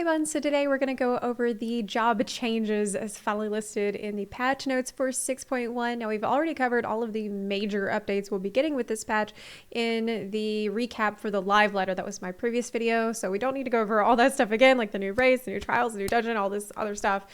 Hey Bun, so today we're going to go over the job changes as finally listed in the patch notes for 6.1. Now we've already covered all of the major updates we'll be getting with this patch in the recap for the live letter. That was my previous video, so we don't need to go over all that stuff again, like the new race, the new trials, the new dungeon, all this other stuff.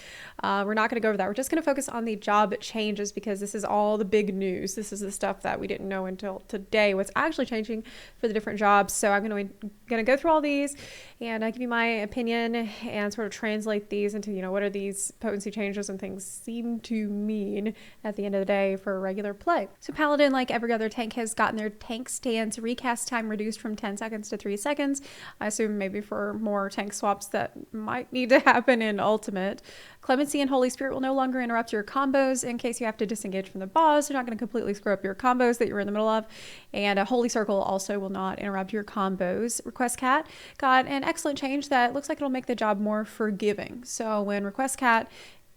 We're not going to go over that. We're just going to focus on the job changes because this is all the big news. This is the stuff that we didn't know until today, what's actually changing for the different jobs. So I'm going to go through all these and give you my opinion and sort of translate these into, what are these potency changes and things seem to mean at the end of the day for regular play. So Paladin, like every other tank, has gotten their tank stance recast time reduced from 10 seconds to 3 seconds. I assume maybe for more tank swaps that might need to happen in Ultimate. Clemency and Holy Spirit will no longer interrupt your combos in case you have to disengage from the boss. They're not going to completely screw up your combos that you're in the middle of. And a Holy Circle also will not interrupt your combos. Request Cat got an excellent change that looks like it'll make the job more forgiving. So when Request Cat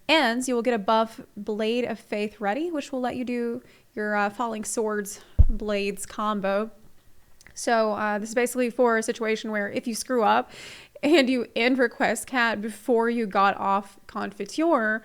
ends, you will get a buff Blade of Faith ready, which will let you do your Falling Swords Blades combo. So this is basically for a situation where if you screw up and you end Request Cat before you got off Confiture,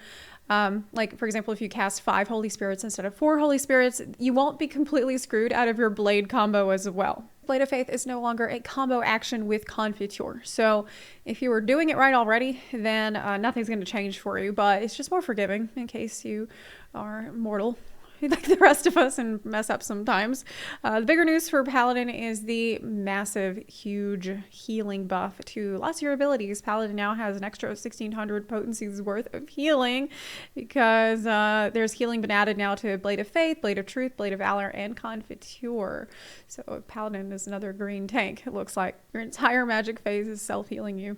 like for example, if you cast 5 Holy Spirits instead of 4 Holy Spirits, you won't be completely screwed out of your Blade combo as well. Blade of Faith is no longer a combo action with Confiture. So if you were doing it right already, then nothing's going to change for you, but it's just more forgiving in case you are mortal like the rest of us and mess up sometimes. The bigger news for Paladin is the massive, huge healing buff to lots of your abilities. Paladin now has an extra 1,600 potencies worth of healing because there's healing been added now to Blade of Faith, Blade of Truth, Blade of Valor, and Confiture. So Paladin is another green tank. It looks like your entire magic phase is self-healing you.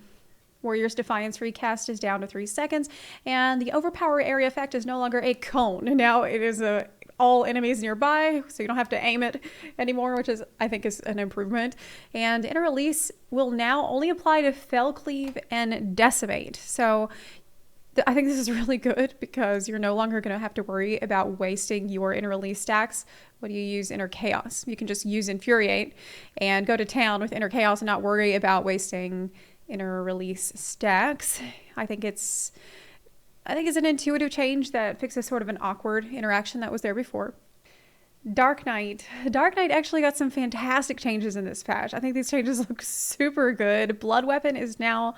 Warrior's Defiance recast is down to 3 seconds, and the Overpower area effect is no longer a cone. Now it is all enemies nearby, so you don't have to aim it anymore, which I think is an improvement. And Inner Release will now only apply to Fell Cleave and Decimate. So I think this is really good because you're no longer going to have to worry about wasting your Inner Release stacks when you use Inner Chaos. You can just use Infuriate and go to town with Inner Chaos and not worry about wasting Inner Release stacks. I think it's an intuitive change that fixes sort of an awkward interaction that was there before. Dark Knight actually got some fantastic changes in this patch. I think these changes look super good. Blood Weapon is now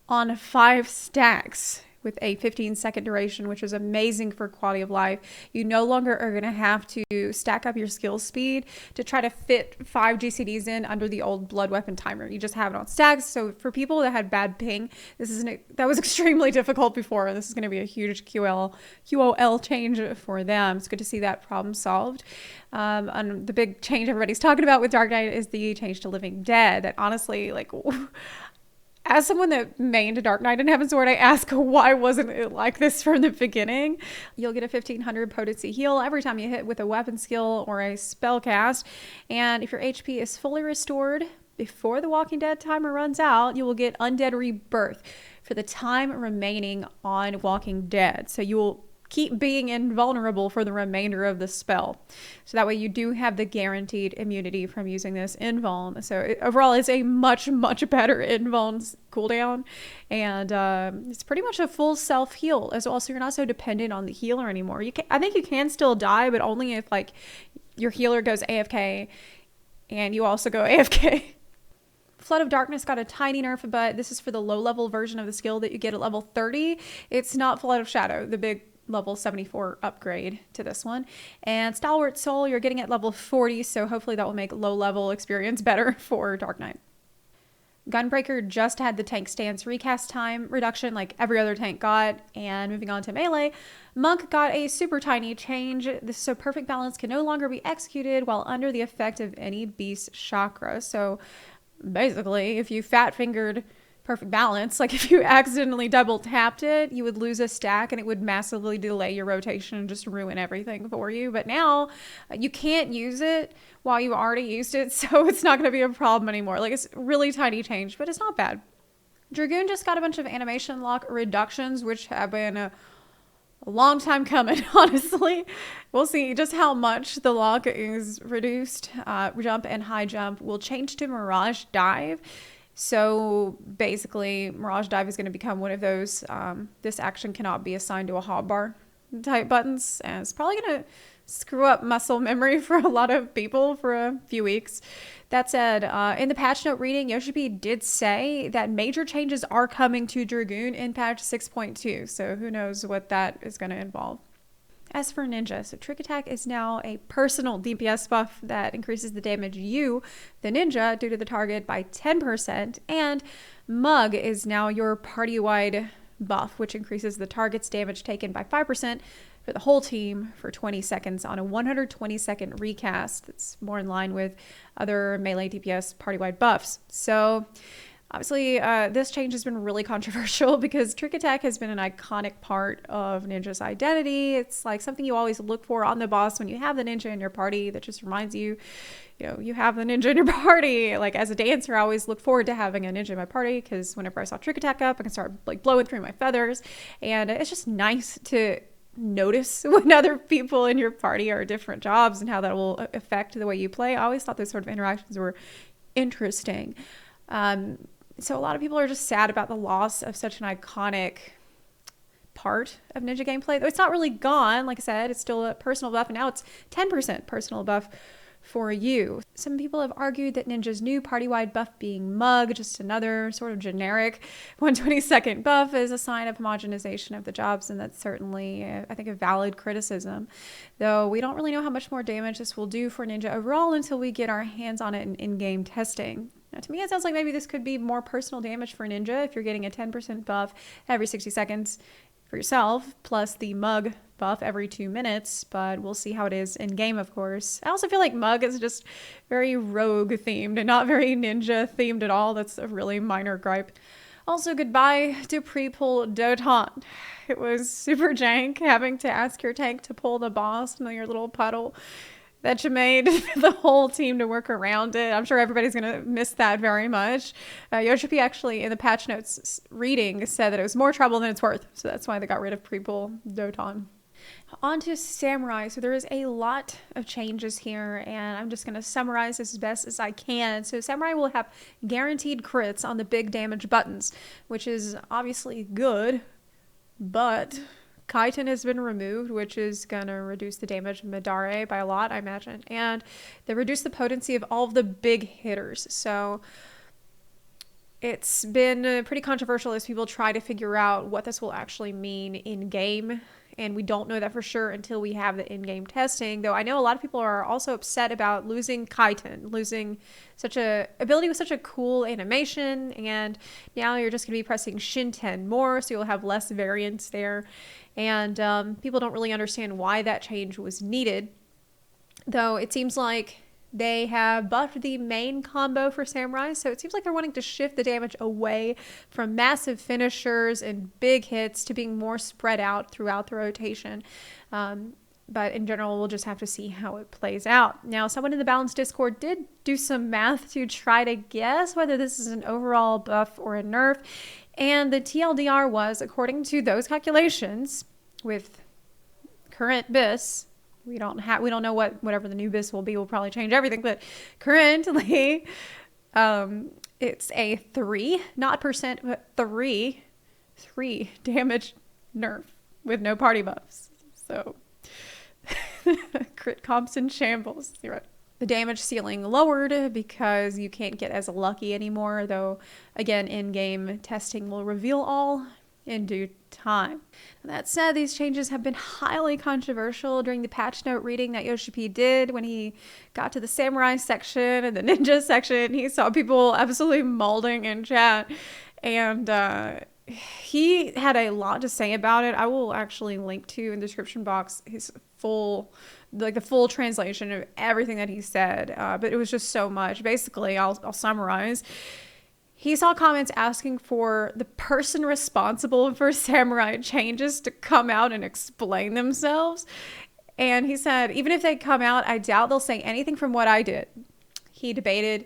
on 5 stacks with a 15-second duration, which is amazing for quality of life. You no longer are going to have to stack up your skill speed to try to fit 5 GCDs in under the old Blood Weapon timer. You just have it on stacks. So for people that had bad ping, that was extremely difficult before, and this is going to be a huge QOL change for them. It's good to see that problem solved. And the big change everybody's talking about with Dark Knight is the change to Living Dead. That honestly, as someone that mained Dark Knight and Heavensward, I ask, why wasn't it like this from the beginning? You'll get a 1,500 potency heal every time you hit with a weapon skill or a spell cast. And if your HP is fully restored before the Walking Dead timer runs out, you will get Undead Rebirth for the time remaining on Walking Dead. So you will keep being invulnerable for the remainder of the spell. So that way you do have the guaranteed immunity from using this invuln. So overall it's a much, much better invuln cooldown. And it's pretty much a full self-heal as well. So you're not so dependent on the healer anymore. I think you can still die, but only if your healer goes AFK and you also go AFK. Flood of Darkness got a tiny nerf, but this is for the low-level version of the skill that you get at level 30. It's not Flood of Shadow, the big level 74 upgrade to this one. And Stalwart Soul you're getting at level 40, so hopefully that will make low-level experience better for Dark Knight. Gunbreaker just had the tank stance recast time reduction like every other tank got. And moving on to melee, Monk got a super tiny change. This so Perfect Balance can no longer be executed while under the effect of any beast chakra. So basically, if you fat-fingered Perfect Balance, like if you accidentally double tapped it, you would lose a stack and it would massively delay your rotation and just ruin everything for you. But now you can't use it while you already used it, so it's not going to be a problem anymore. It's really tiny change, but it's not bad. Dragoon just got a bunch of animation lock reductions, which have been a long time coming, honestly. We'll see just how much the lock is reduced. Jump and high jump will change to Mirage Dive. So basically, Mirage Dive is going to become one of those, this action cannot be assigned to a hotbar type buttons, and it's probably going to screw up muscle memory for a lot of people for a few weeks. That said, in the patch note reading, Yoshipi did say that major changes are coming to Dragoon in patch 6.2, so who knows what that is going to involve. As for Ninja, so Trick Attack is now a personal DPS buff that increases the damage you, the ninja, do to the target by 10%, and Moog is now your party-wide buff, which increases the target's damage taken by 5% for the whole team for 20 seconds on a 120-second recast. That's more in line with other melee DPS party-wide buffs. So obviously, this change has been really controversial because Trick Attack has been an iconic part of Ninja's identity. It's like something you always look for on the boss when you have the ninja in your party that just reminds you, you have the ninja in your party. Like as a dancer, I always look forward to having a ninja in my party because whenever I saw Trick Attack up, I can start like blowing through my feathers. And it's just nice to notice when other people in your party are different jobs and how that will affect the way you play. I always thought those sort of interactions were interesting. So a lot of people are just sad about the loss of such an iconic part of Ninja gameplay. Though it's not really gone. Like I said, it's still a personal buff, and now it's 10% personal buff for you. Some people have argued that Ninja's new party-wide buff being Moog, just another sort of generic 120-second buff, is a sign of homogenization of the jobs, and that's certainly, I think, a valid criticism. Though we don't really know how much more damage this will do for Ninja overall until we get our hands on it in-game testing. Now, to me, it sounds like maybe this could be more personal damage for Ninja if you're getting a 10% buff every 60 seconds for yourself, plus the Moog buff every 2 minutes, but we'll see how it is in game, of course. I also feel like Moog is just very rogue themed and not very ninja themed at all. That's a really minor gripe. Also, goodbye to pre-pull Doton. It was super jank having to ask your tank to pull the boss in your little puddle that you made the whole team to work around it. I'm sure everybody's going to miss that very much. Yoshipi actually, in the patch notes reading, said that it was more trouble than it's worth. So that's why they got rid of pre-pull Doton. On to Samurai. So there is a lot of changes here, and I'm just going to summarize as best as I can. So Samurai will have guaranteed crits on the big damage buttons, which is obviously good, but Chitin has been removed, which is going to reduce the damage of Madare by a lot, I imagine. And they reduce the potency of all of the big hitters. So it's been pretty controversial as people try to figure out what this will actually mean in game. And we don't know that for sure until we have the in-game testing. Though I know a lot of people are also upset about losing Chitin, losing such a ability with such a cool animation. And now you're just going to be pressing Shinten more, so you'll have less variance there. And people don't really understand why that change was needed. Though it seems like they have buffed the main combo for Samurai, so it seems like they're wanting to shift the damage away from massive finishers and big hits to being more spread out throughout the rotation. But in general, we'll just have to see how it plays out. Now, someone in the Balance Discord did do some math to try to guess whether this is an overall buff or a nerf, and the TLDR was, according to those calculations, with current BIS, we don't know whatever the new BIS will be. Will probably change everything, but currently, it's a 3, not percent, but 3 damage nerf with no party buffs. So crit comps in shambles. You're right. The damage ceiling lowered because you can't get as lucky anymore. Though again, in-game testing will reveal all in due time. That said, these changes have been highly controversial during the patch note reading that Yoshipi did when he got to the Samurai section and the Ninja section. He saw people absolutely mauling in chat, and he had a lot to say about it. I will actually link to in the description box his the full translation of everything that he said, but it was just so much. Basically, I'll summarize. He saw comments asking for the person responsible for Samurai changes to come out and explain themselves. And he said, even if they come out, I doubt they'll say anything from what I did. He debated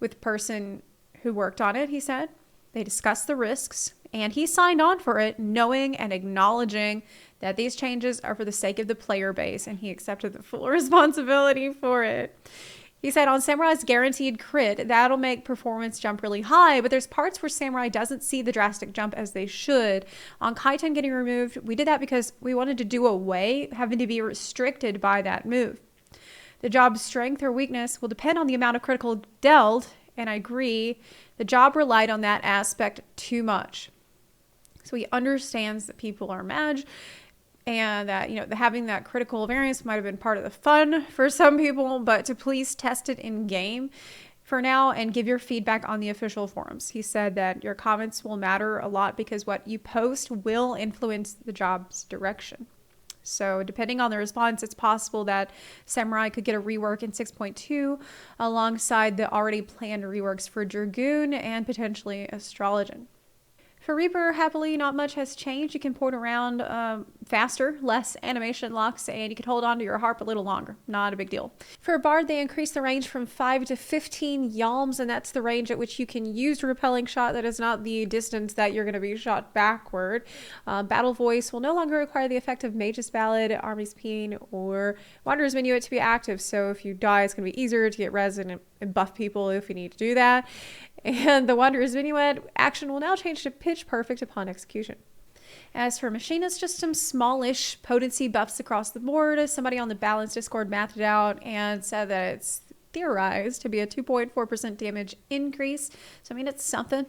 with the person who worked on it, he said. They discussed the risks, and he signed on for it, knowing and acknowledging that these changes are for the sake of the player base, and he accepted the full responsibility for it. He said on Samurai's guaranteed crit, that'll make performance jump really high, but there's parts where Samurai doesn't see the drastic jump as they should. On Kaiten getting removed, we did that because we wanted to do away having to be restricted by that move. The job's strength or weakness will depend on the amount of critical dealt, and I agree, the job relied on that aspect too much. So he understands that people are mad, and that, you know, having that critical variance might have been part of the fun for some people, but to please test it in game for now and give your feedback on the official forums. He said that your comments will matter a lot because what you post will influence the job's direction. So depending on the response, it's possible that Samurai could get a rework in 6.2 alongside the already planned reworks for Dragoon and potentially Astrologian. For Reaper, happily, not much has changed. You can port around faster, less animation locks, and you can hold on to your harp a little longer. Not a big deal. For Bard, they increased the range from 5 to 15 yalms, and that's the range at which you can use a repelling shot. That is not the distance that you're going to be shot backward. Battle Voice will no longer require the effect of Mage's Ballad, Army's Peen, or Wanderer's Minuet to be active. So if you die, it's going to be easier to get res and buff people if you need to do that. And the Wanderer's Minuet action will now change to Pitch Perfect upon execution. As for Machinist, just some smallish potency buffs across the board. Somebody on the Balance Discord mathed it out and said that it's theorized to be a 2.4% damage increase. So, I mean, it's something.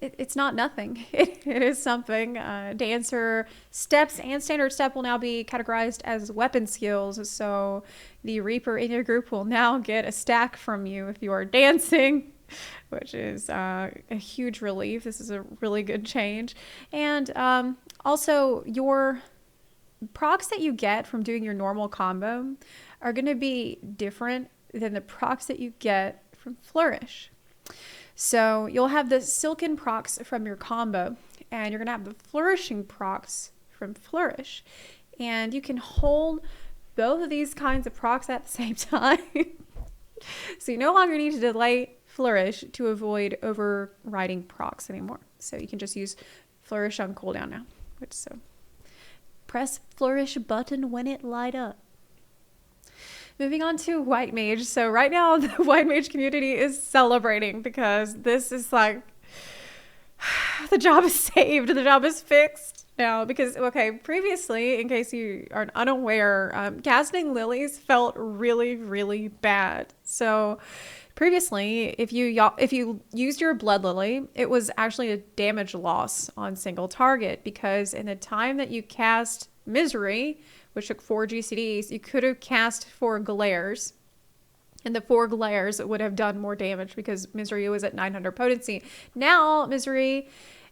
It's not nothing. It is something. Dancer steps and standard step will now be categorized as weapon skills. So the Reaper in your group will now get a stack from you if you are dancing, which is a huge relief. This is a really good change. And also, your procs that you get from doing your normal combo are going to be different than the procs that you get from Flourish. So you'll have the Silken procs from your combo, and you're going to have the Flourishing procs from Flourish. And you can hold both of these kinds of procs at the same time. So you no longer need to delay Flourish to avoid overriding procs anymore. So you can just use Flourish on cooldown now. So press Flourish button when it light up. Moving on to White Mage. So right now the White Mage community is celebrating because this is like the job is saved. The job is fixed now because, okay, previously, in case you are unaware, casting lilies felt really, really bad. So previously, if you used your Blood Lily, it was actually a damage loss on single target because in the time that you cast Misery, which took 4 GCDs, you could have cast 4 Glares, and the 4 Glares would have done more damage because Misery was at 900 potency. Now, Misery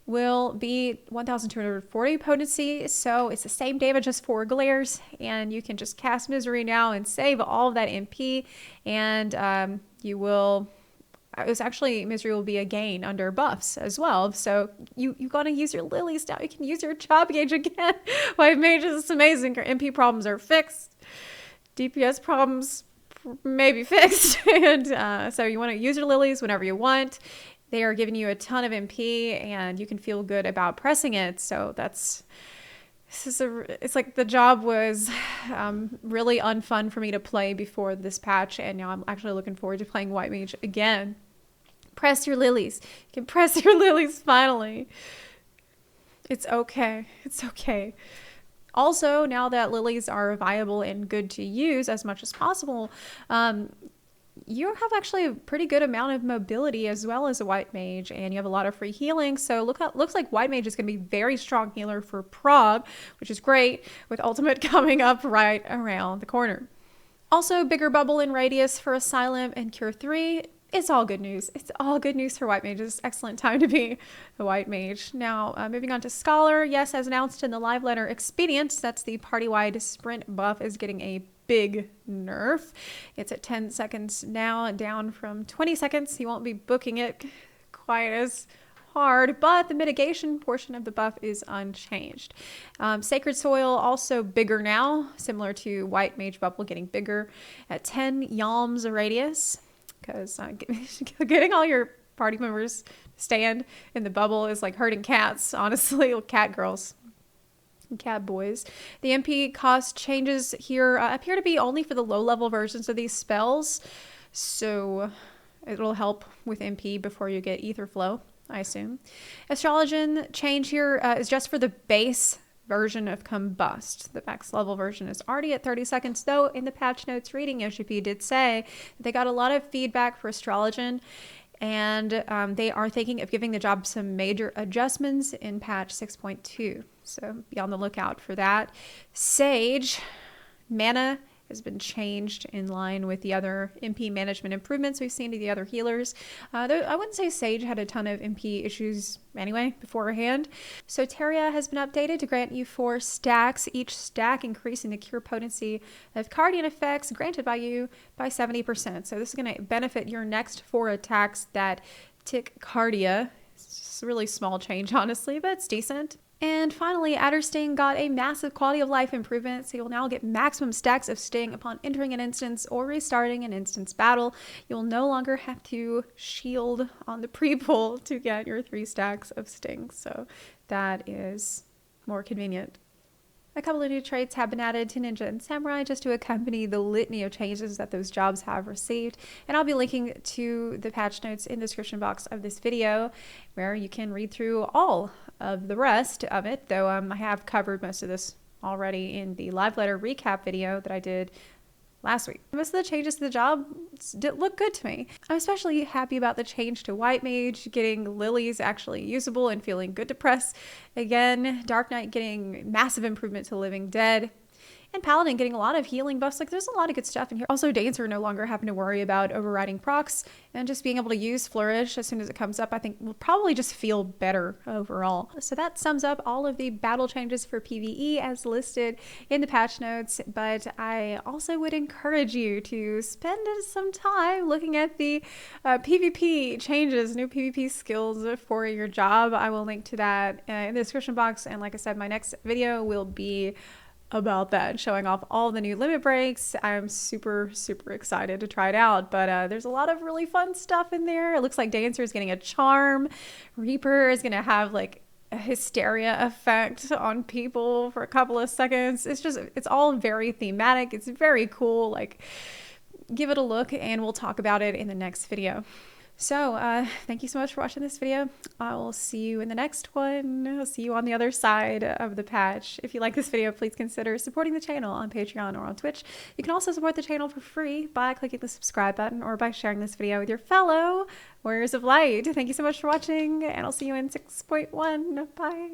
will be 1,240 potency, so it's the same damage as 4 Glares, and you can just cast Misery now and save all of that MP, and you will... It's actually, Misery will be a gain under buffs as well. So you got to use your lilies now. You can use your job gauge again. White Mage is amazing. Your MP problems are fixed. DPS problems may be fixed. And so you want to use your lilies whenever you want. They are giving you a ton of MP and you can feel good about pressing it. So it's like the job was really unfun for me to play before this patch, and now I'm actually looking forward to playing White Mage again. Press your lilies. You can press your lilies finally. It's okay. It's okay. Also, now that lilies are viable and good to use as much as possible, you have actually a pretty good amount of mobility as well as a White Mage, and you have a lot of free healing. So looks like White Mage is going to be a very strong healer for Prog, which is great with Ultimate coming up right around the corner. Also, bigger bubble in radius for Asylum and Cure 3. It's all good news. It's all good news for White Mage. It's an excellent time to be a White Mage. Now, moving on to Scholar. Yes, as announced in the live letter, Expedient, that's the party-wide sprint buff, is getting a big nerf. It's at 10 seconds now, down from 20 seconds. You won't be booking it quite as hard, but the mitigation portion of the buff is unchanged. Sacred Soil also bigger now, similar to White Mage Bubble, getting bigger at 10 yalms radius, because getting all your party members to stand in the bubble is like herding cats, honestly. Cat girls. Cat boys. The MP cost changes here appear to be only for the low level versions of these spells, so it'll help with MP before you get Ether Flow, I assume. Astrologian change here is just for the base version of Combust. The max level version is already at 30 seconds, though in the patch notes reading, Yoshi did say that they got a lot of feedback for Astrologian, and they are thinking of giving the job some major adjustments in patch 6.2. So be on the lookout for that. Sage, mana has been changed in line with the other MP management improvements we've seen to the other healers. Though I wouldn't say Sage had a ton of MP issues anyway beforehand. Soteria has been updated to grant you 4 stacks, each stack increasing the cure potency of Cardian effects granted by you by 70%. So this is going to benefit your next 4 attacks that tick Cardia. It's just a really small change, honestly, but it's decent. And finally, Addersting got a massive quality of life improvement, so you'll now get maximum stacks of Sting upon entering an instance or restarting an instance battle. You'll no longer have to shield on the pre-pull to get your 3 stacks of Sting, so that is more convenient. A couple of new traits have been added to Ninja and Samurai just to accompany the litany of changes that those jobs have received. And I'll be linking to the patch notes in the description box of this video, where you can read through all of the rest of it, though I have covered most of this already in the live letter recap video that I did last week. Most of the changes to the job look good to me. I'm especially happy about the change to White Mage, getting Lilies actually usable and feeling good to press again, Dark Knight getting massive improvement to Living Dead, and Paladin getting a lot of healing buffs. Like, there's a lot of good stuff in here. Also, Dancer no longer having to worry about overriding procs, and just being able to use Flourish as soon as it comes up, I think will probably just feel better overall. So that sums up all of the battle changes for PvE as listed in the patch notes, but I also would encourage you to spend some time looking at the PvP changes, new PvP skills for your job. I will link to that in the description box, and like I said, my next video will be about that, showing off all the new limit breaks. I'm super excited to try it out, but there's a lot of really fun stuff in there. It looks like Dancer is getting a charm. Reaper is gonna have like a hysteria effect on people for a couple of seconds. It's all very thematic. It's very cool. Like, give it a look, and we'll talk about it in the next video. So thank you so much for watching this video. I will see you in the next one. I'll see you on the other side of the patch. If you like this video, please consider supporting the channel on Patreon or on Twitch. You can also support the channel for free by clicking the subscribe button or by sharing this video with your fellow Warriors of Light. Thank you so much for watching, and I'll see you in 6.1. Bye.